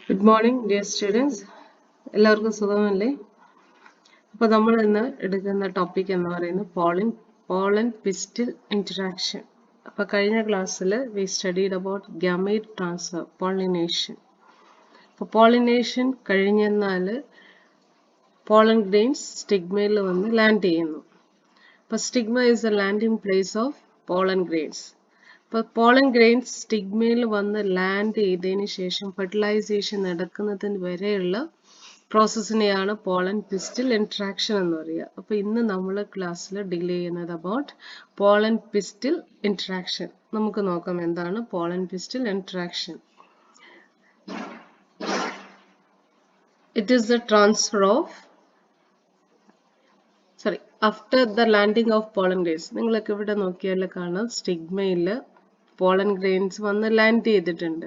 Good morning, dear students. എല്ലാവർക്കും സുഖമല്ലേ? അപ്പോൾ നമ്മൾ ഇന്ന് എടുക്കുന്ന ടോപ്പിക് എന്ന് പറയുന്നത് pollen pistil interaction. അപ്പോൾ കഴിഞ്ഞ ക്ലാസ്സിൽ we studied about gamete transfer, pollination. അപ്പോൾ pollination കഴിഞ്ഞെന്നാൽ pollen grains stigmയിൽ വന്ന് ലാൻഡ് ചെയ്യുന്നു. അപ്പോൾ stigma is the landing place of pollen grains. ഇപ്പോൾ പോളൻ ഗ്രെയിൻസ് സ്റ്റിഗ്മയിൽ വന്ന് ലാൻഡ് ചെയ്തതിന് ശേഷം ഫെർട്ടിലൈസേഷൻ നടക്കുന്നതിന് വരെയുള്ള പ്രോസസ്സിനെയാണ് പോളൻ പിസ്റ്റൽ ഇൻട്രാക്ഷൻ എന്ന് പറയുക. അപ്പോൾ ഇന്ന് നമ്മൾ ക്ലാസ്സിൽ ഡീൽ ചെയ്യുന്നത് അബൌട്ട് പോളൻ പിസ്റ്റൽ ഇൻട്രാക്ഷൻ. നമുക്ക് നോക്കാം എന്താണ് pollen pistol interaction. It is the transfer of after the landing of pollen grains. നിങ്ങൾക്ക് ഇവിടെ നോക്കിയാൽ കാണാം സ്റ്റിഗ്മയിൽ പോളൻ ഗ്രെയിൻസ് വന്ന് ലാൻഡ് ചെയ്തിട്ടുണ്ട്.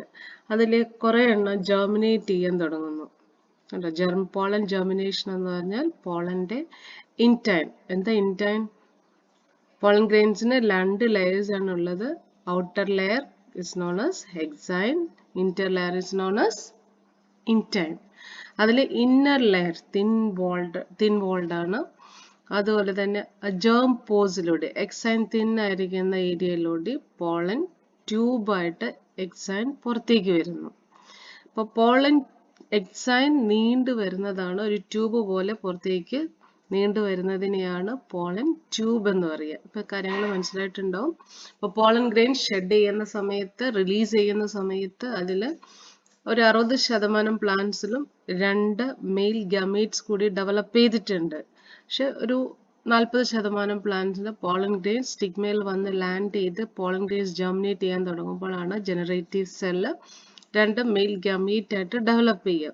അതിൽ കുറേ എണ്ണം ജെർമിനേറ്റ് ചെയ്യാൻ തുടങ്ങുന്നു. പോളൻ ജെർമിനേഷൻ എന്ന് പറഞ്ഞാൽ പോളന്റെ ഇൻടൈൻ. എന്താ ഇൻടൈൻ? പോളൻ ഗ്രെയിൻസിന് രണ്ട് ലെയേഴ്സ് ആണ് ഉള്ളത്. Outer layer is known as exine, inter layer is known as intine. അതിൽ ഇന്നർ ലെയർ തിൻ വോൾഡ് ആണ്. അതുപോലെ തന്നെ ജേം പോസിലൂടെ എക്സൈൻ തിൻ ആയിരിക്കുന്ന ഏരിയയിലൂടെ പോളൻ ട്യൂബായിട്ട് എക്സൈൻ പുറത്തേക്ക് വരുന്നു. അപ്പോൾ പോളൻ എക്സൈൻ നീണ്ടു വരുന്നതാണ്, ഒരു ട്യൂബ് പോലെ പുറത്തേക്ക് നീണ്ടു വരുന്നതിനെയാണ് പോളൻ ട്യൂബ് എന്ന് പറയുക. ഇപ്പൊ കാര്യങ്ങൾ മനസ്സിലായിട്ടുണ്ടാവും. അപ്പോൾ പോളൻ ഗ്രെയിൻ ഷെഡ് ചെയ്യുന്ന സമയത്ത്, റിലീസ് ചെയ്യുന്ന സമയത്ത് അതിൽ ഒരു 60% പ്ലാന്റ്സിലും 2 മെയിൽ ഗമേറ്റ്സ് കൂടി ഡെവലപ്പ് ചെയ്തിട്ടുണ്ട്. പക്ഷെ ഒരു 40% പ്ലാന്റ്സിന് പോളൻ ഗ്രെയിൻ സ്റ്റിഗ്മയിൽ വന്ന് ലാൻഡ് ചെയ്ത് പോളൻ ഗ്രെയിൻസ് ജെർമിനേറ്റ് ചെയ്യാൻ തുടങ്ങുമ്പോഴാണ് ജനറേറ്റീവ് സെല്ല് 2 മെയിൽ ഗമേറ്റ് ആയിട്ട് ഡെവലപ്പ് ചെയ്യുക.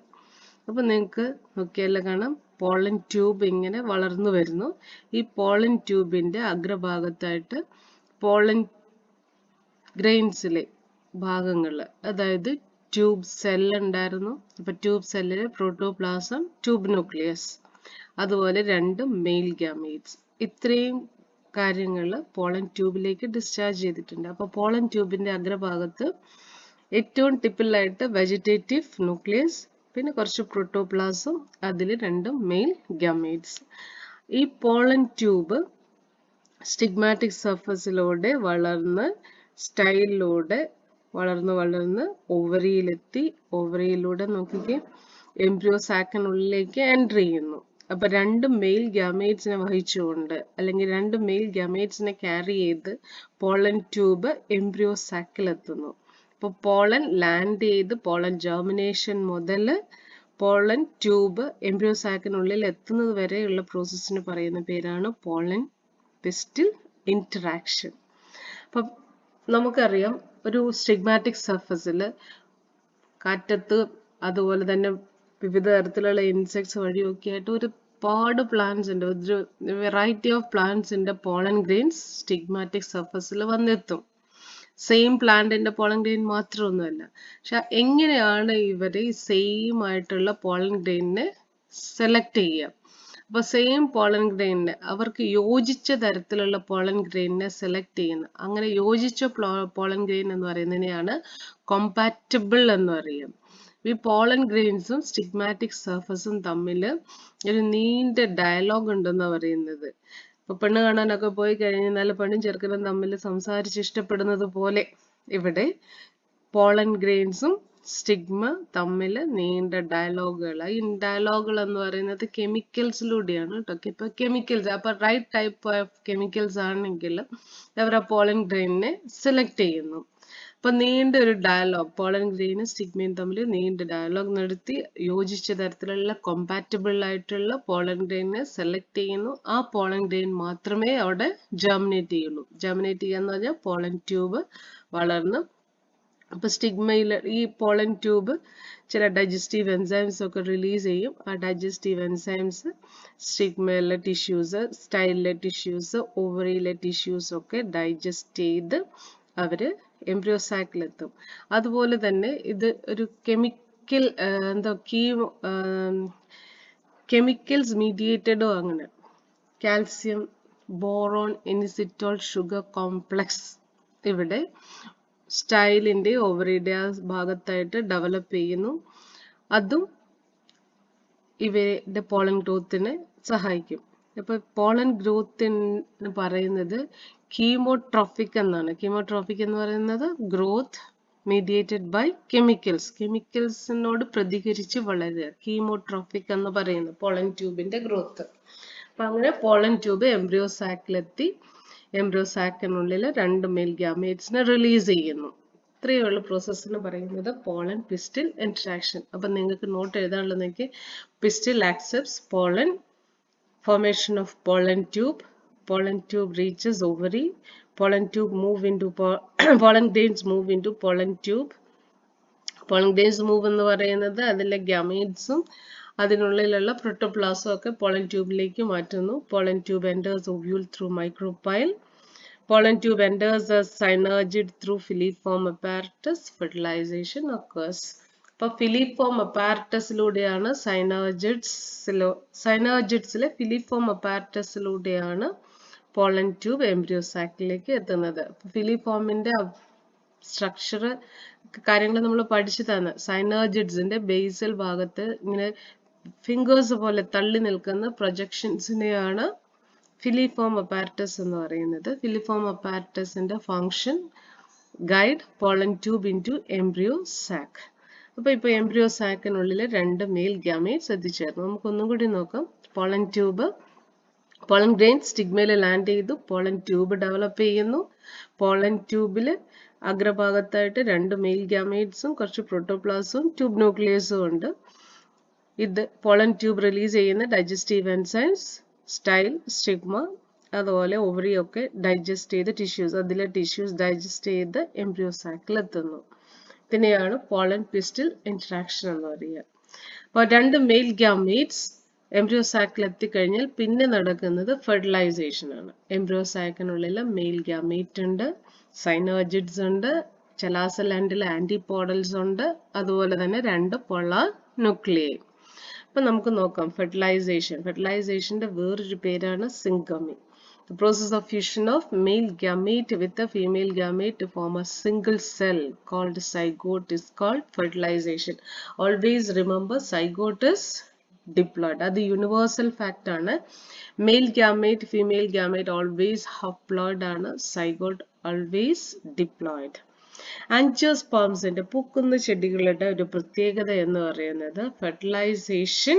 അപ്പോൾ നിങ്ങൾക്ക് നോക്കിയാൽ കാണാം പോളൻ ട്യൂബ് ഇങ്ങനെ വളർന്നു വരുന്നു. ഈ പോളൻ ട്യൂബിന്റെ അഗ്രഭാഗത്തായിട്ട് പോളൻ ഗ്രെയിൻസിലെ ഭാഗങ്ങൾ, അതായത് ട്യൂബ് സെല്ല് ഉണ്ടായിരുന്നു. അപ്പൊ ട്യൂബ് സെല്ലിലെ പ്രോട്ടോപ്ലാസം, ട്യൂബ് ന്യൂക്ലിയസ്, അതുപോലെ 2 മെയിൽ ഗാമീറ്റ്സ്. ഇത്രയും കാര്യങ്ങൾ പോളൻ ട്യൂബിലേക്ക് ഡിസ്ചാർജ് ചെയ്തിട്ടുണ്ട്. അപ്പോൾ പോളൻ ട്യൂബിന്റെ അഗ്രഭാഗത്ത് ഏറ്റവും ടിപ്പിലായിട്ട് വെജിറ്റേറ്റീവ് ന്യൂക്ലിയസ്, പിന്നെ കുറച്ച് പ്രോട്ടോപ്ലാസം, അതിൽ 2 മെയിൽ ഗാമീറ്റ്സ്. ഈ പോളൻ ട്യൂബ് സ്റ്റിഗ്മാറ്റിക് സർഫസിലൂടെ വളർന്ന് സ്റ്റൈലിലൂടെ വളർന്ന് ഓവറിയിലെത്തി. ഓവറിയിലൂടെ നോക്കിക്കേ എംബ്രിയോ സാക്കിനുള്ളിലേക്ക് എൻട്രി ചെയ്യുന്നു. അപ്പൊ 2 മെയിൽ ഗാമേറ്റ്സിനെ വഹിച്ചുകൊണ്ട്, അല്ലെങ്കിൽ 2 മെയിൽ ഗാമേറ്റ്സിനെ ക്യാരി ചെയ്ത് പോളൻ ട്യൂബ് എംബ്രിയോ സാക്കിലെത്തുന്നു. അപ്പൊ പോളൻ ലാൻഡ് ചെയ്ത് പോളൻ ജെർമിനേഷൻ മുതൽ പോളൻ ട്യൂബ് എംബ്രിയോ സാക്കിനുള്ളിൽ എത്തുന്നത് വരെയുള്ള പ്രോസസ്സിന് പറയുന്ന പേരാണ് പോളൻ പിസ്റ്റൽ ഇന്ററാക്ഷൻ. അപ്പൊ നമുക്കറിയാം ഒരു സ്റ്റിഗ്മാറ്റിക് സർഫസിൽ കാറ്റത്ത്, അതുപോലെ തന്നെ വിവിധ തരത്തിലുള്ള ഇൻസെക്ട്സ് വഴിയൊക്കെ ആയിട്ട് ഒരുപാട് പ്ലാന്റ്സ് ഉണ്ട്. ഒരു വെറൈറ്റി ഓഫ് പ്ലാന്റ്സിന്റെ പോളൻ ഗ്രെയിൻസ് സ്റ്റിഗ്മാറ്റിക് സർഫസിൽ വന്നെത്തും. സെയിം പ്ലാന്റിന്റെ പോളൻ ഗ്രെയിൻ മാത്രമൊന്നുമല്ല. പക്ഷെ എങ്ങനെയാണ് ഇവര് സെയിം ആയിട്ടുള്ള പോളൻ ഗ്രെയിനിനെ സെലക്ട് ചെയ്യുക? അപ്പൊ സെയിം പോളൻ ഗ്രെയിനിനെ, അവർക്ക് യോജിച്ച തരത്തിലുള്ള പോളൻ ഗ്രെയിനിനെ സെലക്ട് ചെയ്യുന്നു. അങ്ങനെ യോജിച്ച പോളൻ ഗ്രെയിൻ എന്ന് പറയുന്നതിനെയാണ് കോമ്പാറ്റബിൾ എന്ന് പറയും. ഈ പോളൻ ഗ്രെയിൻസും സ്റ്റിഗ്മാറ്റിക് സർഫസും തമ്മിൽ ഒരു നീണ്ട ഡയലോഗ് ഉണ്ടെന്ന് പറയുന്നത്. ഇപ്പൊ പെണ്ണ് കാണാനൊക്കെ പോയി കഴിഞ്ഞാൽ പെണ്ണും ചെറുക്കനും തമ്മിൽ സംസാരിച്ച് ഇഷ്ടപ്പെടുന്നത് പോലെ ഇവിടെ പോളൻ ഗ്രെയിൻസും സ്റ്റിഗ്മ തമ്മിൽ നീണ്ട ഡയലോഗുകൾ. ഈ ഡയലോഗുകൾ എന്ന് പറയുന്നത് കെമിക്കൽസിലൂടെയാണ് കേട്ടോ. ഇപ്പൊ കെമിക്കൽസ്, അപ്പൊ റൈറ്റ് ടൈപ്പ് ഓഫ് കെമിക്കൽസ് ആണെങ്കിൽ അവർ ആ പോളൻ ഗ്രെയിനിനെ സെലക്ട് ചെയ്യുന്നു. അപ്പൊ നീണ്ട ഒരു ഡയലോഗ്, പോളൻ ഗ്രെയിനും സ്റ്റിഗ്മയും തമ്മിൽ നീണ്ട ഡയലോഗ് നടത്തി യോജിച്ച തരത്തിലുള്ള കോമ്പാറ്റബിൾ ആയിട്ടുള്ള പോളൻ ഗ്രെയിനെ സെലക്ട് ചെയ്യുന്നു. ആ പോളൻ ഗ്രെയിൻ മാത്രമേ അവിടെ ജെർമിനേറ്റ് ചെയ്യുള്ളൂ. ജെർമിനേറ്റ് ചെയ്യാന്ന് പറഞ്ഞാൽ പോളൻ ട്യൂബ് വളർന്ന്, അപ്പൊ സ്റ്റിഗ്മയിൽ ഈ പോളൻ ട്യൂബ് ചില ഡൈജസ്റ്റീവ് എൻസൈംസ് ഒക്കെ റിലീസ് ചെയ്യും. ആ ഡൈജസ്റ്റീവ് എൻസൈംസ് സ്റ്റിഗ്മയിലെ ടിഷ്യൂസ്, സ്റ്റൈലിലെ ടിഷ്യൂസ്, ഓവറിയിലെ ടിഷ്യൂസ് ഒക്കെ ഡൈജസ്റ്റ് ചെയ്ത് അവര് എംബ്രിയോ സാക്കിലെത്തും. അതുപോലെ തന്നെ ഇത് ഒരു കെമിക്കൽ കെമിക്കൽസ് മീഡിയേറ്റഡോ, അങ്ങനെ കാൽസ്യം, ബോറോൺ, ഇനിസിറ്റോൾ, ഷുഗർ കോംപ്ലക്സ് ഇവിടെ സ്റ്റൈലിന്റെ ഓവറിയുടെ ആ ഭാഗത്തായിട്ട് ഡെവലപ്പ് ചെയ്യുന്നു. അതും ഇവയുടെ പോളൻ ഗ്രോത്തിനെ സഹായിക്കും. അപ്പൊ പോളൻ ഗ്രോത്ത് എന്ന് പറയുന്നത് കീമോട്രോഫിക് എന്നാണ്. കീമോട്രോഫിക് എന്ന് പറയുന്നത് ഗ്രോത്ത് മീഡിയേറ്റഡ് ബൈ കെമിക്കൽസ്. കെമിക്കൽസിനോട് പ്രതികരിച്ച് വളരുക. കീമോട്രോഫിക് എന്ന് പറയുന്നത് പോളൻ ട്യൂബിന്റെ ഗ്രോത്ത്. അപ്പൊ അങ്ങനെ പോളൻ ട്യൂബ് എംബ്രിയോ സാക്കിലെത്തി എംബ്രിയോ സാക്കിനുള്ളിൽ 2 മെയിൽ ഗ്യാമേറ്റ്സിനെ റിലീസ് ചെയ്യുന്നു. ഇത്രയുള്ള പ്രോസസ്സിന് പറയുന്നത് പോളൻ പിസ്റ്റൽ ഇന്ററാക്ഷൻ. അപ്പൊ നിങ്ങൾക്ക് നോട്ട് എഴുതാനുള്ളത് pistil accepts pollen, formation of pollen tube reaches ovary, pollen tube move into pollen grains move into pollen tube. Pollen grains move എന്ന് പറയുന്നത് അതിലെ ഗാമീറ്റ്സും അതിനുള്ളിലുള്ള പ്രോട്ടോപ്ലാസും ഒക്കെ pollen ട്യൂബിലേക്ക് മാറ്റുന്നു. Pollen tube enters ovule through micropyle. Pollen tube enters a synergid through filiform apparatus. Fertilization occurs. അപ്പോൾ filiform അപ്പാരറ്റസിലൂടെയാണ് സൈനർജിഡ്സിലെ filiform അപ്പാരറ്റസിലൂടെയാണ് pollen tube embryo സാക്കിലേക്ക് എത്തുന്നത്. ഫിലിഫോമിന്റെ സ്ട്രക്ചർ കാര്യങ്ങൾ നമ്മൾ പഠിച്ചതാണ്. സൈനർജിഡ്സിന്റെ ബേസൽ ഭാഗത്ത് ഇങ്ങനെ ഫിംഗേഴ്സ് പോലെ തള്ളി നിൽക്കുന്ന പ്രൊജക്ഷൻസിനെയാണ് ഫിലിഫോം അപ്പാരറ്റസ് എന്ന് പറയുന്നത്. ഫിലിഫോം അപ്പാരറ്റസിന്റെ function guide pollen tube into embryo sac. അപ്പൊ ഇപ്പൊ എംബ്രിയോ സാക്കിനുള്ളിൽ 2 മെയിൽ ഗ്യാമേറ്റ്സ് എത്തിച്ചേർന്നു. നമുക്കൊന്നും കൂടി നോക്കാം. പോളൻ ട്യൂബ്, പോളൻ ഗ്രെയിൻ സ്റ്റിഗ്മയിൽ ലാൻഡ് ചെയ്തു. പോളൻ ട്യൂബ് ഡെവലപ്പ് ചെയ്യുന്നു. പോളൻ ട്യൂബിൽ അഗ്രഭാഗത്തായിട്ട് 2 മെയിൽ ഗ്യാമേറ്റ്സും കുറച്ച് പ്രോട്ടോപ്ലാസും ട്യൂബ് ന്യൂക്ലിയസും ഉണ്ട്. ഇത് പോളൻ ട്യൂബ് റിലീസ് ചെയ്യുന്ന ഡൈജസ്റ്റീവ് എൻസൈംസ്, സ്റ്റൈൽ, സ്റ്റിഗ്മ, അതുപോലെ ഓവറി ഒക്കെ ഡൈജസ്റ്റ് ചെയ്ത് ടിഷ്യൂസ്, അതിലെ ടിഷ്യൂസ് ഡൈജസ്റ്റ് ചെയ്ത് എംബ്രിയോ സാക്കിൽ എത്തുന്നു. ഇതിനെയാണ് പോളൻ പിസ്റ്റൽ ഇന്ററാക്ഷൻ എന്ന് പറയുക. അപ്പോൾ 2 മെയിൽ ഗ്യാമേറ്റ്സ് എംബ്രിയോ സാക്കിൽ എത്തിക്കഴിഞ്ഞാൽ പിന്നെ നടക്കുന്നത് ഫെർട്ടിലൈസേഷൻ ആണ്. എംബ്രിയോ സാക്കിനുള്ളിൽ മെയിൽ ഗ്യാമേറ്റ് ഉണ്ട്, സൈനർജിഡ്സ് ഉണ്ട്, ചെലാസൽ ആൻഡിൽ ആന്റിപോഡൽസ് ഉണ്ട്, അതുപോലെ തന്നെ 2 പോളാർ ന്യൂക്ലിയൈ. അപ്പൊ നമുക്ക് നോക്കാം ഫെർട്ടിലൈസേഷൻ. ഫെർട്ടിലൈസേഷന്റെ വേറൊരു പേരാണ് syngamy. The process of fusion of male gamete with a female gamete to form a single cell called zygote is called fertilization. Always remember zygote is diploid. That is universal fact. Male gamete, female gamete always haploid and zygote always diploid. ആൻജിയോസ്പേംസിന്റെ പൂക്കുന്ന ചെടികളുടെ ഒരു പ്രത്യേകത എന്ന് പറയുന്നത് fertilization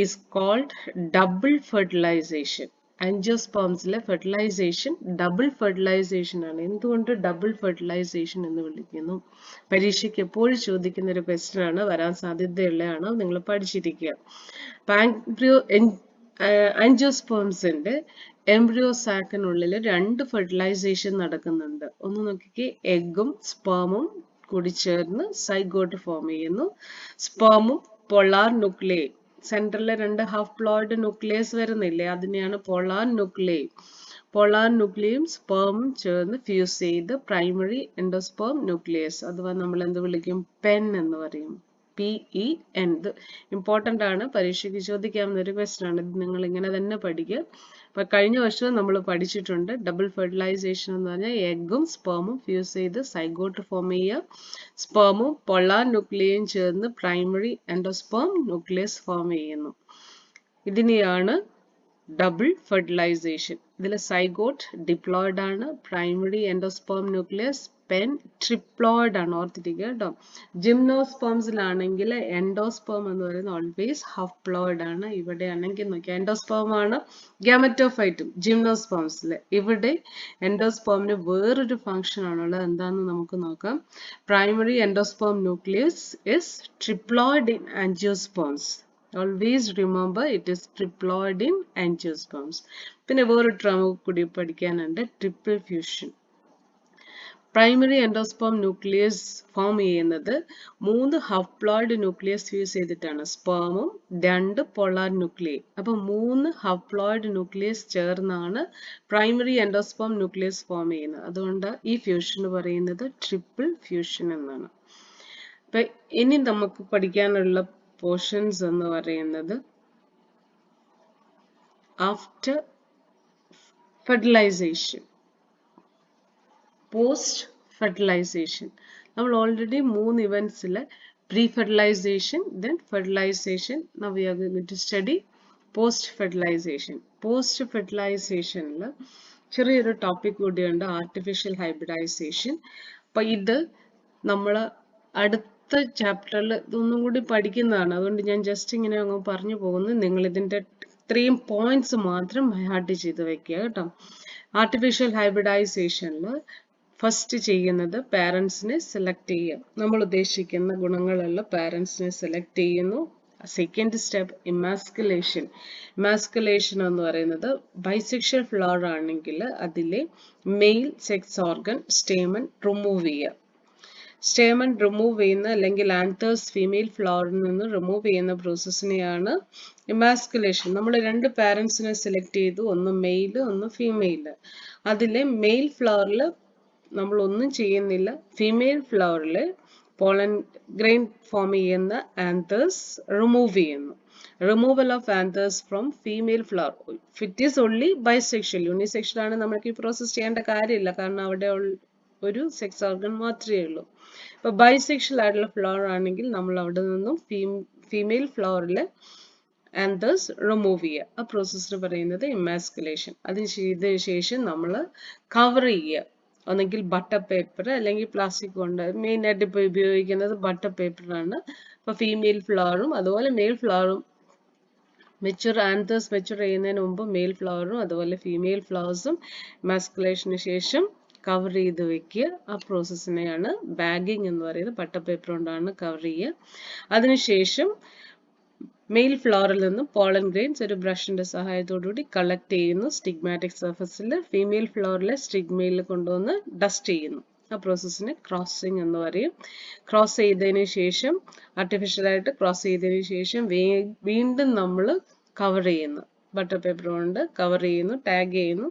is called double fertilization. ആൻജിയോസ്പേംസിലെ fertilization double fertilization ആണ്. എന്തുകൊണ്ട് ഡബിൾ ഫെർട്ടിലൈസേഷൻ എന്ന് വിളിക്കുന്നു? പരീക്ഷയ്ക്ക് എപ്പോഴും ചോദിക്കുന്ന ഒരു ക്വസ്റ്റ്യൻ ആണ്, വരാൻ സാധ്യതയുള്ളതാണ്, നിങ്ങൾ പഠിച്ചിരിക്കുക. ആൻജിയോസ്പേംസിന്റെ എംബ്രിയോ സാക്കിനുള്ളിൽ 2 ഫെർട്ടിലൈസേഷൻ നടക്കുന്നുണ്ട്. ഒന്ന് നോക്കിക്കേ, എഗ്ഗും സ്പേമും കൂടി ചേർന്ന് സൈഗോട്ട് ഫോം ചെയ്യുന്നു. സ്പേമും പോളാർ ന്യൂക്ലിയൈ, സെൻട്രലിലെ 2 ഹാഫ് പ്ലോയിഡ് ന്യൂക്ലിയസ് വരുന്നില്ലേ, അതിനെയാണ് പോളാർ ന്യൂക്ലിയൈ. പോളാർ ന്യൂക്ലിയയും സ്പേമും ചേർന്ന് ഫ്യൂസ് ചെയ്ത് പ്രൈമറി എൻഡോസ്പേം ന്യൂക്ലിയസ്, അഥവാ നമ്മൾ എന്ത് വിളിക്കും, പെൻ എന്ന് പറയും. PEN. ഇത് ഇമ്പോർട്ടൻ്റ് ആണ്, പരീക്ഷയ്ക്ക് ചോദിക്കാവുന്ന ഒരു ക്വസ്റ്റ്യൻ ആണ്. ഇത് നിങ്ങൾ ഇങ്ങനെ തന്നെ പഠിക്കുക. അപ്പൊ കഴിഞ്ഞ വർഷം നമ്മൾ പഠിച്ചിട്ടുണ്ട് ഡബിൾ ഫെർട്ടിലൈസേഷൻ എന്ന് പറഞ്ഞാൽ എഗ്ഗും സ്പേമും ഫ്യൂസ് ചെയ്ത് സൈഗോട്ട് ഫോം ചെയ്യുക. സ്പേമും പോളാർ ന്യൂക്ലിയയും ചേർന്ന് പ്രൈമറി എൻഡോസ്പേം ന്യൂക്ലിയസ് ഫോം ചെയ്യുന്നു. ഇതിനെയാണ് ഡബിൾ ഫെർട്ടിലൈസേഷൻ. ഇതിൽ സൈഗോട്ട് ഡിപ്ലോയിഡ് ആണ്, primary endosperm nucleus pen triploid ആണ്, ഓർത്തിരിക്കുക കേട്ടോ. ജിംനോസ്പേംസിലാണെങ്കിൽ എൻഡോസ്പേം എന്ന് പറയുന്നത് ഓൾവേസ് ഹഫ്പ്ലോയിഡ് ആണ്. ഇവിടെ ആണെങ്കിൽ നോക്കിയാൽ എൻഡോസ്പേം ആണ് ഗാമറ്റോഫൈറ്റും ജിംനോസ്പേംസിൽ. ഇവിടെ എൻഡോസ്പേമിന് വേറൊരു ഫംഗ്ഷൻ ആണുള്ളത്, എന്താണെന്ന് നമുക്ക് നോക്കാം. Primary endosperm nucleus is triploid in angiosperms. Always remember it is triploid in angiosperms. പിന്നെ വേറൊരു ടേം കൂടി പഠിക്കാനുണ്ട്, triple fusion. Primary endosperm nucleus form ചെയ്യുന്നത് 3 ഹഫ്പ്ലോയിഡ് ന്യൂക്ലിയസ് ഫ്യൂസ് ചെയ്തിട്ടാണ്, സ്പേമും 2 പോളാർ ന്യൂക്ലിയൈ. അപ്പൊ 3 ഹഫ്പ്ലോയിഡ് ന്യൂക്ലിയസ് ചേർന്നാണ് പ്രൈമറി എൻഡോസ്പേം ന്യൂക്ലിയസ് ഫോം ചെയ്യുന്നത്. അതുകൊണ്ട് ഈ ഫ്യൂഷന് പറയുന്നത് ട്രിപ്പിൾ ഫ്യൂഷൻ എന്നാണ്. അപ്പൊ ഇനി നമുക്ക് പഠിക്കാനുള്ള പോർഷൻസ് എന്ന് പറയുന്നത് ആഫ്റ്റർ ഫെർട്ടിലൈസേഷൻ, പോസ്റ്റ് ഫെർട്ടിലൈസേഷൻ. നമ്മൾ already 3 ഇവന്റ്സിൽ pre-fertilization, then fertilization. Now we are going to study post-fertilization. Post-fertilization ചെറിയൊരു ടോപ്പിക് കൂടിയുണ്ട്, ആർട്ടിഫിഷ്യൽ ഹൈബ്രിഡൈസേഷൻ. അപ്പൊ ഇത് നമ്മൾ അടുത്ത ചാപ്റ്ററിൽ ഇതൊന്നും കൂടി പഠിക്കുന്നതാണ്. അതുകൊണ്ട് ഞാൻ ജസ്റ്റ് ഇങ്ങനെ അങ്ങ് പറഞ്ഞു പോകുന്നു. നിങ്ങൾ ഇതിന്റെ ഇത്രയും പോയിന്റ്സ് മാത്രം ഹാർട്ട് ചെയ്ത് വെക്കുക കേട്ടോ. ആർട്ടിഫിഷ്യൽ ഹൈബ്രിഡൈസേഷനിൽ ഫസ്റ്റ് ചെയ്യുന്നത് പാരന്റ്സിനെ സെലക്ട് ചെയ്യുക. നമ്മൾ ഉദ്ദേശിക്കുന്ന ഗുണങ്ങളുള്ള പാരന്റ്സിനെ സെലക്ട് ചെയ്യുന്നു. Second step emasculation. ഇമാസ്കുലേഷൻ എന്ന് പറയുന്നത് ബൈസെക്ഷൽ ഫ്ലവർ ആണെങ്കിൽ അതിലെ male sex organ stamen remove ചെയ്യുക. സ്റ്റേമൻ റിമൂവ് ചെയ്യുന്ന അല്ലെങ്കിൽ ആന്തേഴ്സ് ഫീമെയിൽ ഫ്ലവറിൽ നിന്ന് റിമൂവ് ചെയ്യുന്ന പ്രോസസ്സിനെയാണ് ഇമാസ്കുലേഷൻ. നമ്മൾ രണ്ട് പാരന്റ്സിനെ സെലക്ട് ചെയ്തു, ഒന്ന് മെയില് ഒന്ന് ഫീമെയില്. അതിലെ മെയിൽ ഫ്ലവറിൽ നമ്മൾ ഒന്നും ചെയ്യുന്നില്ല, ഫീമെയിൽ ഫ്ലവറിൽ പോളൻ ഗ്രെയിൻ ഫോം ചെയ്യുന്ന ആന്തേഴ്സ് റിമൂവ് ചെയ്യുന്നു. Removal of anthers from female flower. It is only bisexual. Unisexual ആണ് നമുക്ക് ഈ പ്രോസസ് ചെയ്യേണ്ട കാര്യമില്ല, കാരണം അവിടെ ഒരു സെക്സ് ഓർഗൻ മാത്രമേ ഉള്ളൂ. ഇപ്പൊ ബൈസെക്ഷൽ ആയിട്ടുള്ള ഫ്ലവർ ആണെങ്കിൽ നമ്മൾ അവിടെ നിന്നും ഫീമെയിൽ ഫ്ലവറിലെ ആന്തേഴ്സ് റിമൂവ് ചെയ്യുക. ആ പ്രോസസ്സിന് പറയുന്നത് ഇമാസ്കുലേഷൻ. അതിന് ചെയ്തതിനു ശേഷം നമ്മൾ കവർ ചെയ്യുക. ഒന്നെങ്കിൽ ബട്ടർ പേപ്പർ അല്ലെങ്കിൽ പ്ലാസ്റ്റിക് കൊണ്ട്. മെയിൻ ആയിട്ട് ഇപ്പൊ ഉപയോഗിക്കുന്നത് ബട്ടർ പേപ്പറാണ്. ഇപ്പൊ ഫീമെയിൽ ഫ്ലവറും അതുപോലെ മെയിൽ ഫ്ലവറും ആന്തേഴ്സ് മെച്ചുർ ചെയ്യുന്നതിന് മുമ്പ് മെയിൽ ഫ്ലവറും അതുപോലെ ഫീമെയിൽ ഫ്ലവേഴ്സും ഇമാസ്കുലേഷന് ശേഷം കവർ ചെയ്ത് വെക്കുക. ആ പ്രോസസ്സിനെയാണ് ബാഗിങ് എന്ന് പറയുന്നത്. ബട്ടർ പേപ്പർ കൊണ്ടാണ് കവർ ചെയ്യുക. അതിനുശേഷം മെയിൽ ഫ്ലവറിൽ നിന്ന് പോളൻ ഗ്രെയിൻസ് ഒരു ബ്രഷിന്റെ സഹായത്തോടുകൂടി കളക്ട് ചെയ്യുന്നു സ്റ്റിഗ്മാറ്റിക് സർഫസിൽ. ഫീമെയിൽ ഫ്ലവറിലെ സ്റ്റിഗ്മയിൽ കൊണ്ടുവന്ന് ഡസ്റ്റ് ചെയ്യുന്നു. ആ പ്രോസസ്സിനെ ക്രോസിംഗ് എന്ന് പറയും. ക്രോസ് ചെയ്തതിന് ശേഷം ആർട്ടിഫിഷ്യലായിട്ട് ക്രോസ് ചെയ്തതിന് ശേഷം വീണ്ടും നമ്മൾ കവർ ചെയ്യുന്നു. ബട്ടർ പേപ്പർ കൊണ്ട് കവർ ചെയ്യുന്നു, ടാഗ് ചെയ്യുന്നു.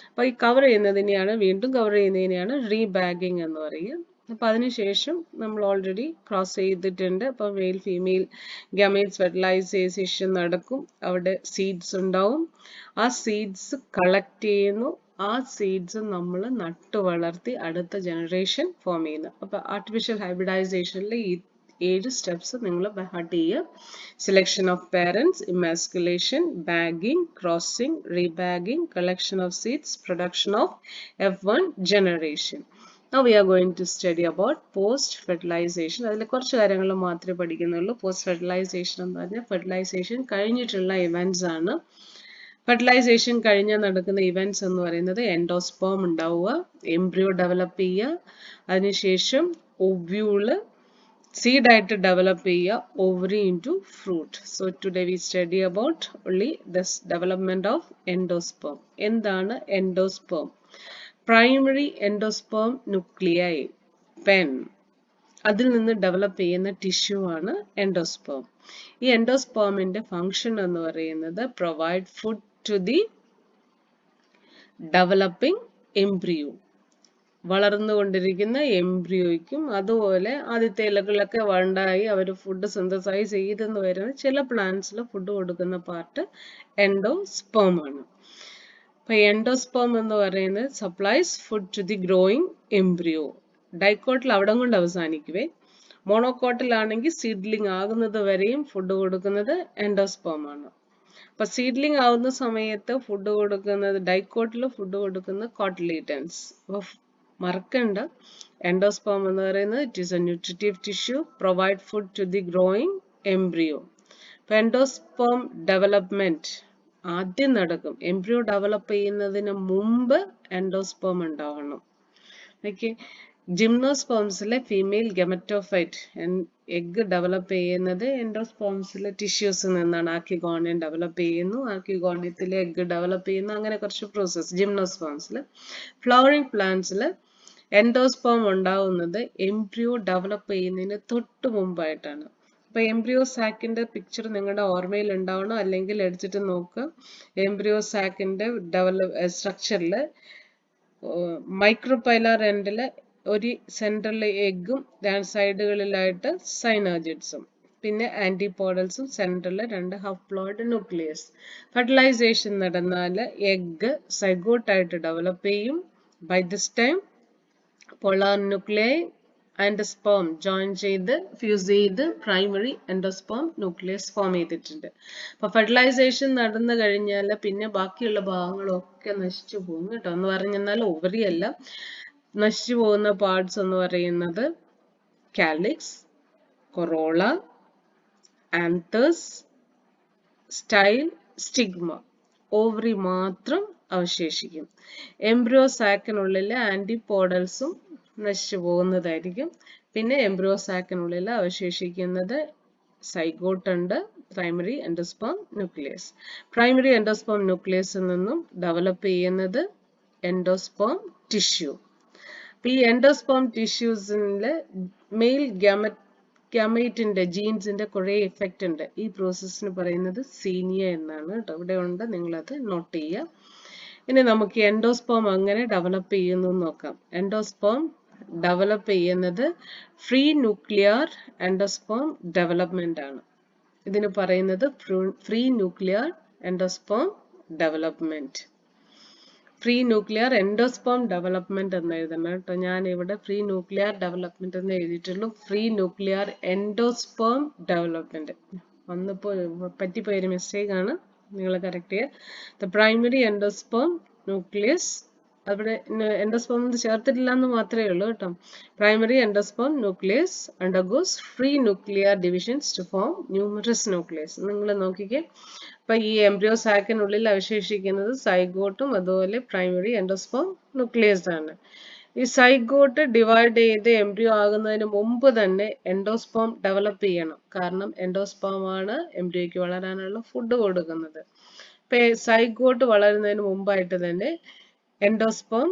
അപ്പൊ ഈ കവർ ചെയ്യുന്നതിനെയാണ് വീണ്ടും കവർ ചെയ്യുന്നതിനെയാണ് റീബാഗിങ് എന്ന് പറയുക. അപ്പൊ അതിനുശേഷം നമ്മൾ ഓൾറെഡി ക്രോസ് ചെയ്തിട്ടുണ്ട്. അപ്പൊ മെയിൽ ഫീമെയിൽ ഗമേറ്റ്സ് ഫെർട്ടിലൈസേഷൻ നടക്കും. അവിടെ സീഡ്സ് ഉണ്ടാവും. ആ സീഡ്സ് കളക്ട് ചെയ്യുന്നു. ആ സീഡ്സ് നമ്മൾ നട്ടു വളർത്തി അടുത്ത ജനറേഷൻ ഫോം ചെയ്യുന്നു. അപ്പൊ ആർട്ടിഫിഷ്യൽ ഹൈബ്രിഡൈസേഷനിലെ ഈ 7 സ്റ്റെപ്സ് നിങ്ങൾ ബൈഹാർട്ട് ചെയ്യുക. Selection of parents, emasculation, bagging, crossing, rebagging, collection of seeds, production of F1 generation. Now we are going to study about post-fertilization. അതിൽ കുറച്ച് കാര്യങ്ങൾ മാത്രമേ പഠിക്കുന്നുള്ളൂ. പോസ്റ്റ്-ഫെർട്ടിലൈസേഷൻ എന്ന് പറഞ്ഞാൽ ഫെർട്ടിലൈസേഷൻ കഴിഞ്ഞിട്ടുള്ള ഇവന്റ്സ് ആണ്. ഫെർട്ടിലൈസേഷൻ കഴിഞ്ഞാൽ നടക്കുന്ന ഇവന്റ്സ് എന്ന് പറയുന്നത് എൻഡോസ്പേം ഉണ്ടാവുക, എംബ്രിയോ ഡെവലപ്പ് ചെയ്യുക, അതിനുശേഷം ഒവ്യൂള് സീഡായിട്ട് ഡെവലപ്പ് ചെയ്യുക, ovary into fruit. So today we study about only this development of endosperm. എന്താണ് endosperm? Primary endosperm nuclei PEN, അതിൽ നിന്ന് ഡെവലപ്പ് ചെയ്യുന്ന ടിഷ്യൂ ആണ് എൻഡോസ്പേം. ഈ എൻഡോസ്പേമിന്റെ ഫംഗ്ഷൻ എന്ന് പറയുന്നത് provide food to the developing embryo. വളർന്നുകൊണ്ടിരിക്കുന്ന എംബ്രിയോയ്ക്കും അതുപോലെ ആദ്യത്തെ ഇലകളിലൊക്കെ ഉണ്ടായി അവർ ഫുഡ് സിന്തസൈസ് ചെയ്തെന്ന് വരുന്ന ചില പ്ലാന്റ്സിൽ ഫുഡ് കൊടുക്കുന്ന പാർട്ട് എൻഡോസ്പേം ആണ്. അപ്പൊ എൻഡോസ്പേം എന്ന് പറയുന്നത് supplies food to the growing embryo. ഡൈക്കോട്ടിൽ അവിടം കൊണ്ട് അവസാനിക്കുവേ. മോണോക്കോട്ടിലാണെങ്കിൽ സീഡ്ലിംഗ് ആകുന്നത് വരെയും ഫുഡ് കൊടുക്കുന്നത് എൻഡോസ്പേം ആണ്. അപ്പൊ സീഡ്ലിംഗ് ആവുന്ന സമയത്ത് ഫുഡ് കൊടുക്കുന്നത് ഡൈക്കോട്ടിൽ ഫുഡ് കൊടുക്കുന്ന കോട്ടിലീഡൻസ്. അപ്പൊ മറക്കണ്ട, എൻഡോസ്പേം എന്ന് പറയുന്നത് it is a nutritive tissue, provide food to the growing embryo. അപ്പൊ എൻഡോസ്പേം ഡെവലപ്മെന്റ് ആദ്യം നടക്കും. എംബ്രിയോ ഡെവലപ്പ് ചെയ്യുന്നതിന് മുമ്പ് എൻഡോസ്പേം ഉണ്ടാവണം. ഓക്കെ. ജിംനോസ്പേംസിലെ ഫീമെയിൽ ഗെമറ്റോഫൈറ്റ് എഗ് ഡെവലപ്പ് ചെയ്യുന്നത് എൻഡോസ്പേംസിലെ ടിഷ്യൂസിൽ നിന്നാണ്. ആർക്കിഗോണിയം ഡെവലപ്പ് ചെയ്യുന്നു, ആർക്കിഗോണിയത്തിലെ എഗ് ഡെവലപ്പ് ചെയ്യുന്നു, അങ്ങനെ കുറച്ച് പ്രോസസ് ജിംനോസ്പേംസിൽ. ഫ്ലവറിംഗ് പ്ലാന്റ്സിൽ എൻഡോസ്പേം ഉണ്ടാവുന്നത് എംബ്രിയോ ഡെവലപ്പ് ചെയ്യുന്നതിന് തൊട്ട് മുമ്പായിട്ടാണ്. അപ്പൊ എംബ്രിയോ സാക്കിന്റെ പിക്ചർ നിങ്ങളുടെ ഓർമ്മയിൽ ഉണ്ടാവണം, അല്ലെങ്കിൽ എടുത്തിട്ട് നോക്കുക. എംബ്രിയോ സാക്കിന്റെ സ്ട്രക്ചറിൽ മൈക്രോപൈലാർ എൻഡില് ഒരു സെൻട്രൽ എഗ്ഗും സൈഡുകളിലായിട്ട് സൈനോജിഡ്സും, പിന്നെ ആന്റിപോഡൽസും സെൻട്രൽ 2 ഹഫ്ലോയിഡ് ന്യൂക്ലിയസ്. ഫെർട്ടിലൈസേഷൻ നടന്നാൽ എഗ്ഗ് സൈഗോട്ടായിട്ട് ഡെവലപ്പ് ചെയ്യും. By this time polar nuclei and sperm join ചെയ്ത് ഫ്യൂസ് ചെയ്ത് പ്രൈമറി എൻഡോസ്പേം ന്യൂക്ലിയസ് ഫോം ചെയ്തിട്ടുണ്ട്. അപ്പൊ ഫെർട്ടിലൈസേഷൻ നടന്നു കഴിഞ്ഞാൽ പിന്നെ ബാക്കിയുള്ള ഭാഗങ്ങളൊക്കെ നശിച്ചു പോകും കേട്ടോ. എന്ന് പറഞ്ഞാൽ ഓവറി അല്ല, നശിച്ചു പോകുന്ന പാർട്സ് എന്ന് പറയുന്നത് calyx, corolla, anthers, style, stigma. Ovary മാത്രം അവശേഷിക്കും. എംബ്രിയോ സാക്കിനുള്ളിൽ ആന്റിപോഡൽസും നശിച്ചു പോകുന്നതായിരിക്കും. പിന്നെ എംബ്രിയോ സാക്കിനുള്ളിൽ അവശേഷിക്കുന്നത് സൈഗോട്ട് ഉണ്ട്, primary endosperm nucleus. Primary endosperm ന്യൂക്ലിയസിൽ നിന്നും ഡെവലപ്പ് ചെയ്യുന്നത് എൻഡോസ്പേം ടിഷ്യൂ. അപ്പൊ ഈ എൻഡോസ്പേം ടിഷ്യൂസിലെ മെയിൽ ഗാമേറ്റിന്റെ ജീൻസിന്റെ കുറെ എഫക്റ്റ് ഉണ്ട്. ഈ പ്രോസസ്സിന് പറയുന്നത് സീനിയ എന്നാണ് കേട്ടോ. ഇവിടെ ഉണ്ട്, നിങ്ങളത് നോട്ട് ചെയ്യുക. ഇനി നമുക്ക് എൻഡോസ്പേം അങ്ങനെ ഡെവലപ്പ് ചെയ്യുന്നു നോക്കാം. എൻഡോസ്പേം ഡെവലപ്പ് ചെയ്യുന്നത് ഫ്രീ ന്യൂക്ലിയർ എൻഡോസ്പേം ഡെവലപ്മെന്റ് ആണ്. ഇതിന് പറയുന്നത് free nuclear endosperm development. Free nuclear endosperm development എന്ന് എഴുതണം കേട്ടോ. ഞാൻ ഇവിടെ ഫ്രീ ന്യൂക്ലിയർ ഡെവലപ്മെന്റ് എന്ന് എഴുതിയിട്ടുള്ളൂ. ഫ്രീ ന്യൂക്ലിയർ എൻഡോസ്പേം ഡെവലപ്മെന്റ് വന്നപ്പോ പറ്റിപ്പോയൊരു മിസ്റ്റേക്ക് ആണ്, നിങ്ങൾ കറക്റ്റ് ചെയ്യുക. ദ പ്രൈമറി എൻഡോസ്പേം ന്യൂക്ലിയസ്, അവിടെ എൻഡോസ്പേം ചേർത്തിട്ടില്ല എന്ന് മാത്രമേ ഉള്ളൂ കേട്ടോ. Primary endosperm nucleus undergoes free nuclear divisions to form numerous nucleus. നിങ്ങൾ നോക്കിക്കേ, അപ്പൊ ഈ എംബ്രിയോ സാക്കിനുള്ളിൽ അവശേഷിക്കുന്നത് സൈഗോട്ടും അതുപോലെ പ്രൈമറി എൻഡോസ്പേം ന്യൂക്ലിയസ് ആണ്. ഈ സൈഗോട്ട് ഡിവൈഡ് ചെയ്ത് എംബ്രിയോ ആകുന്നതിന് മുമ്പ് തന്നെ എൻഡോസ്പേം ഡെവലപ്പ് ചെയ്യണം. കാരണം എൻഡോസ്പേം ആണ് എംബ്രിയോയ്ക്ക് വളരാനുള്ള ഫുഡ് കൊടുക്കുന്നത്. ഇപ്പൊ സൈഗോട്ട് വളരുന്നതിന് മുമ്പായിട്ട് തന്നെ എൻഡോസ്പേം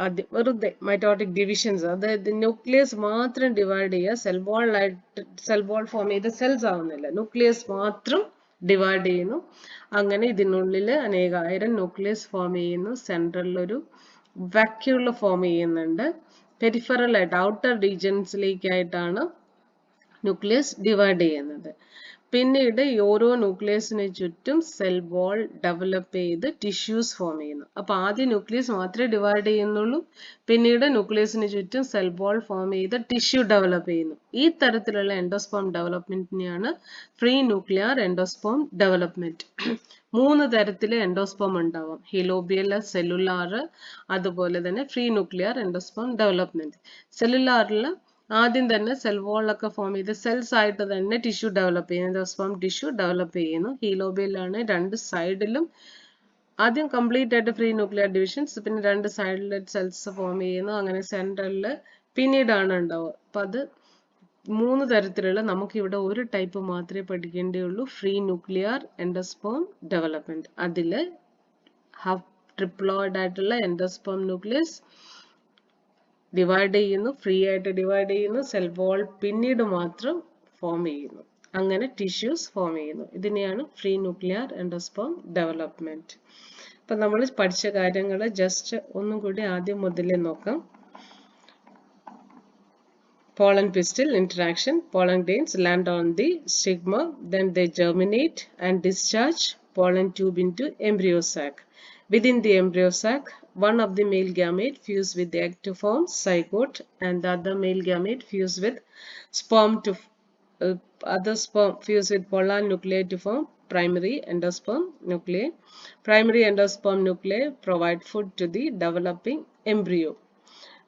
ആദ്യം വെറുതെ മൈറ്റോട്ടിക് ഡിവിഷൻസ്, അതായത് ന്യൂക്ലിയസ് മാത്രം ഡിവൈഡ് ചെയ്യുക. സെൽ ബോൾ ഫോം ചെയ്ത സെൽസ് ആവുന്നില്ല, ന്യൂക്ലിയസ് മാത്രം ഡിവൈഡ് ചെയ്യുന്നു. അങ്ങനെ ഇതിനുള്ളിൽ അനേകായിരം ന്യൂക്ലിയസ് ഫോം ചെയ്യുന്നു. സെൻട്രലിൽ ഒരു വാക്യൂൾ ഫോം ചെയ്യുന്നുണ്ട്. പെരിഫറൽ ആയിട്ട് ഔട്ടർ റീജിയൻസിലേക്കായിട്ടാണ് ന്യൂക്ലിയസ് ഡിവൈഡ് ചെയ്യുന്നത്. പിന്നീട് ഈ ഓരോ ന്യൂക്ലിയസിന് ചുറ്റും സെൽ വാൾ ഡെവലപ്പ് ചെയ്ത് ടിഷ്യൂസ് ഫോം ചെയ്യുന്നു. അപ്പൊ ആദ്യം ന്യൂക്ലിയസ് മാത്രമേ ഡിവൈഡ് ചെയ്യുന്നുള്ളൂ, പിന്നീട് ന്യൂക്ലിയസിന് ചുറ്റും സെൽ വാൾ ഫോം ചെയ്ത് ടിഷ്യൂ ഡെവലപ്പ് ചെയ്യുന്നു. ഈ തരത്തിലുള്ള എൻഡോസ്പേം ഡെവലപ്മെന്റിനെയാണ് ഫ്രീ ന്യൂക്ലിയർ എൻഡോസ്പേം ഡെവലപ്മെന്റ്. 3 തരത്തില് എൻഡോസ്പേം ഉണ്ടാവാം: ഹിലോബിയൽ, സെല്ലുലാർ, അതുപോലെ തന്നെ ഫ്രീ ന്യൂക്ലിയർ എൻഡോസ്പേം ഡെവലപ്മെന്റ്. സെല്ലുലാറിൽ ആദ്യം തന്നെ സെൽ വാളൊക്കെ ഫോം ചെയ്ത് സെൽസ് ആയിട്ട് തന്നെ ടിഷ്യൂ ഡെവലപ്പ് ചെയ്യുന്നു, എൻഡോസ്പേം ടിഷ്യൂ ഡെവലപ്പ് ചെയ്യുന്നു. ഹീലോബിയലാണ് രണ്ട് സൈഡിലും ആദ്യം കംപ്ലീറ്റ് ആയിട്ട് ഫ്രീ ന്യൂക്ലിയർ ഡിവിഷൻസ്, പിന്നെ രണ്ട് സൈഡിൽ സെൽസ് ഫോം ചെയ്യുന്നു. അങ്ങനെ സെൻട്രലിൽ പിന്നീടാണ് ഉണ്ടാവുക. അപ്പൊ അത് 3 തരത്തിലുള്ള, നമുക്ക് ഇവിടെ ഒരു ടൈപ്പ് മാത്രമേ പഠിക്കേണ്ടിയുള്ളൂ, ഫ്രീ ന്യൂക്ലിയർ എൻഡോസ്പേം ഡെവലപ്മെന്റ്. അതില് ഹാഫ് ട്രിപ്ലോയിഡ് ആയിട്ടുള്ള എൻഡോസ്പേം ന്യൂക്ലിയസ് ഡിവൈഡ് ചെയ്യുന്നു, ഫ്രീ ആയിട്ട് ഡിവൈഡ് ചെയ്യുന്നു, സെൽ വാൾ പിന്നീട് മാത്രം ഫോം ചെയ്യുന്നു. അങ്ങനെ ടിഷ്യൂസ് ഫോം ചെയ്യുന്നു. ഇതിനെയാണ് ഫ്രീ ന്യൂക്ലിയർ എൻഡോസ്പേം ഡെവലപ്മെന്റ്. അപ്പൊ നമ്മൾ പഠിച്ച കാര്യങ്ങൾ ജസ്റ്റ് ഒന്നും കൂടി ആദ്യം മുതലേ നോക്കാം. Pollen pistil interaction. Pollen grains land on the stigma, then they germinate and discharge pollen tube into embryo sac. Within the embryo sac, one of the male gamete fuse with the egg to form zygote, and the other male gamete fuse with sperm to other sperm fuse with pollen nuclei to form primary endosperm nuclei. Primary endosperm nuclei provide food to the developing embryo.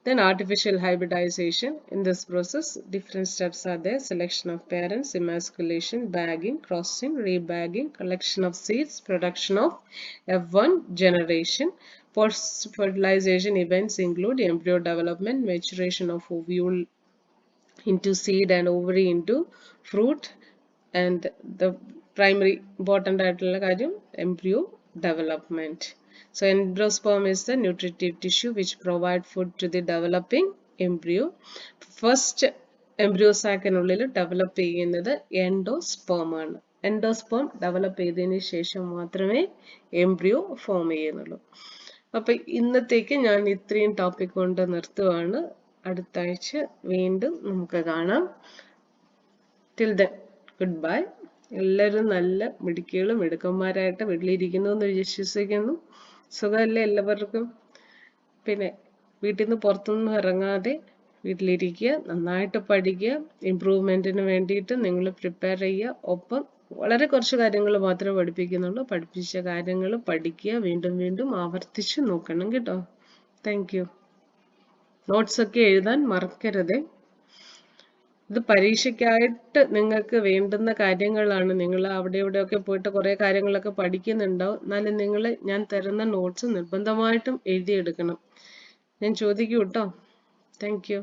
Then artificial hybridization. In this process, different steps are there: selection of parents, emasculation, bagging, crossing, rebagging, collection of seeds, production of F1 generation. Post-fertilization events include embryo development, maturation of ovule into seed and ovary into fruit, and the primary important embryo development. So endosperm is the nutritive tissue which provide food to the developing embryo. First embryo sac നുള്ളിൽ develop ചെയ്യുന്നത് endosperm ആണ്. Endosperm develop ചെയ്തതിന് ശേഷം മാത്രമേ embryo form ചെയ്യുന്നുള്ളൂ. അപ്പൊ ഇന്നത്തേക്ക് ഞാൻ ഇത്രയും ടോപ്പിക് കൊണ്ട് നിർത്തുവാണ്. അടുത്ത ആഴ്ച വീണ്ടും നമുക്ക് കാണാം. Till then good bye. എല്ലാവരും നല്ല മിടുക്കികളും മിടുക്കന്മാരായിട്ട് വീട്ടിലിരിക്കുന്നു എന്ന് വിശ്വസിക്കുന്നു. സുഖമല്ലേ എല്ലാവർക്കും? പിന്നെ വീട്ടിൽ നിന്ന് പുറത്തൊന്നും ഇറങ്ങാതെ വീട്ടിലിരിക്കുക, നന്നായിട്ട് പഠിക്കുക, ഇമ്പ്രൂവ്മെന്റിന് വേണ്ടിയിട്ട് നിങ്ങൾ പ്രിപ്പയർ ചെയ്യുക. ഒപ്പം വളരെ കുറച്ച് കാര്യങ്ങൾ മാത്രമേ പഠിപ്പിക്കുന്നുള്ളൂ. പഠിപ്പിച്ച കാര്യങ്ങൾ പഠിക്കുക, വീണ്ടും വീണ്ടും ആവർത്തിച്ച് നോക്കണം കേട്ടോ. Thank you. നോട്ട്സ് ഒക്കെ എഴുതാൻ മറക്കരുത്. ഇത് പരീക്ഷയ്ക്കായിട്ട് നിങ്ങൾക്ക് വേണ്ടുന്ന കാര്യങ്ങളാണ്. നിങ്ങൾ അവിടെ ഇവിടെയൊക്കെ പോയിട്ട് കുറേ കാര്യങ്ങളൊക്കെ പഠിക്കുന്നുണ്ടാവും. എന്നാലും നിങ്ങൾ ഞാൻ തരുന്ന നോട്ട്സ് നിർബന്ധമായിട്ടും എഴുതിയെടുക്കണം. ഞാൻ ചോദിക്കൂ കേട്ടോ. Thank you.